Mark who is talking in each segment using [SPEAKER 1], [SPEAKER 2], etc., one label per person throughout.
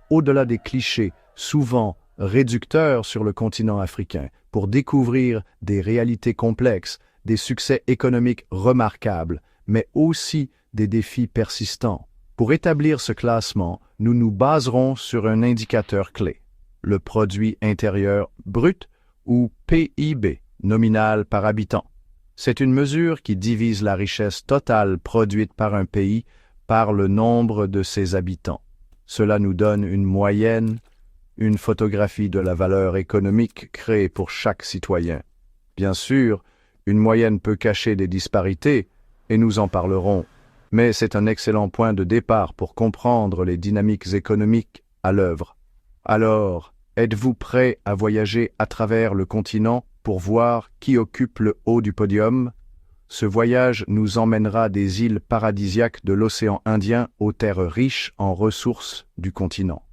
[SPEAKER 1] Au-delà des clichés, souvent réducteurs sur le continent africain, pour découvrir des réalités complexes, des succès économiques remarquables, mais aussi des défis persistants. Pour établir ce classement, nous nous baserons sur un indicateur clé, le produit intérieur brut ou PIB, nominal par habitant. C'est une mesure qui divise la richesse totale produite par un pays par le nombre de ses habitants. Cela nous donne une moyenne, une photographie de la valeur économique créée pour chaque citoyen. Bien sûr, une moyenne peut cacher des disparités, et nous en parlerons, mais c'est un excellent point de départ pour comprendre les dynamiques économiques à l'œuvre. Alors, êtes-vous prêt à voyager à travers le continent pour voir qui occupe le haut du podium? Ce voyage nous emmènera des îles paradisiaques de l'océan Indien aux terres riches en ressources du continent.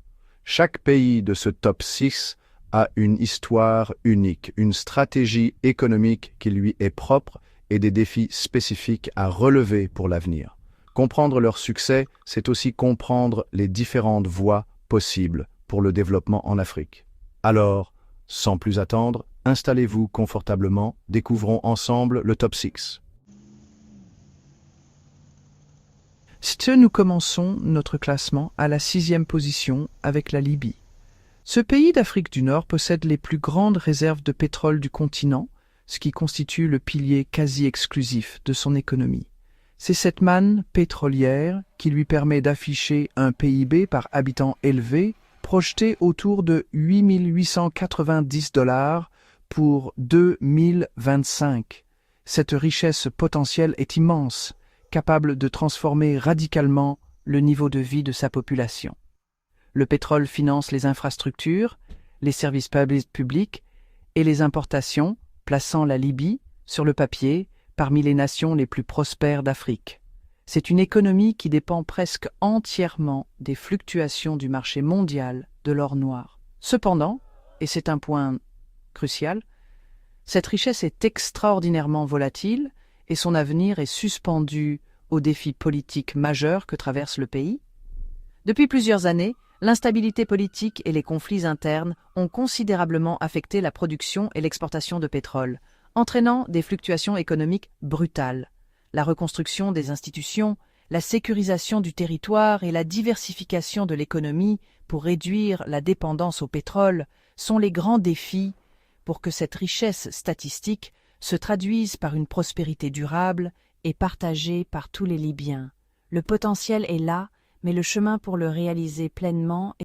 [SPEAKER 1] Chaque pays de ce top 6 a une histoire unique, une stratégie économique qui lui est propre et des défis spécifiques à relever pour l'avenir. Comprendre leur succès, c'est aussi comprendre les différentes voies possibles pour le développement en Afrique. Alors, sans plus attendre, installez-vous confortablement, découvrons ensemble le top 6.
[SPEAKER 2] Nous commençons notre classement à la 6e position avec la Libye. Ce pays d'Afrique du Nord possède les plus grandes réserves de pétrole du continent, ce qui constitue le pilier quasi exclusif de son économie. C'est cette manne pétrolière qui lui permet d'afficher un PIB par habitant élevé, projeté autour de 8 890 $ pour 2025. Cette richesse potentielle est immense, capable de transformer radicalement le niveau de vie de sa population. Le pétrole finance les infrastructures, les services publics et les importations, plaçant la Libye, sur le papier, parmi les nations les plus prospères d'Afrique. C'est une économie qui dépend presque entièrement des fluctuations du marché mondial de l'or noir. Cependant, et c'est un point crucial, cette richesse est extraordinairement volatile et son avenir est suspendu aux défis politiques majeurs que traverse le pays. Depuis plusieurs années, l'instabilité politique et les conflits internes ont considérablement affecté la production et l'exportation de pétrole, entraînant des fluctuations économiques brutales. La reconstruction des institutions, la sécurisation du territoire et la diversification de l'économie pour réduire la dépendance au pétrole sont les grands défis pour que cette richesse statistique se traduise par une prospérité durable et partagée par tous les Libyens. Le potentiel est là, mais le chemin pour le réaliser pleinement est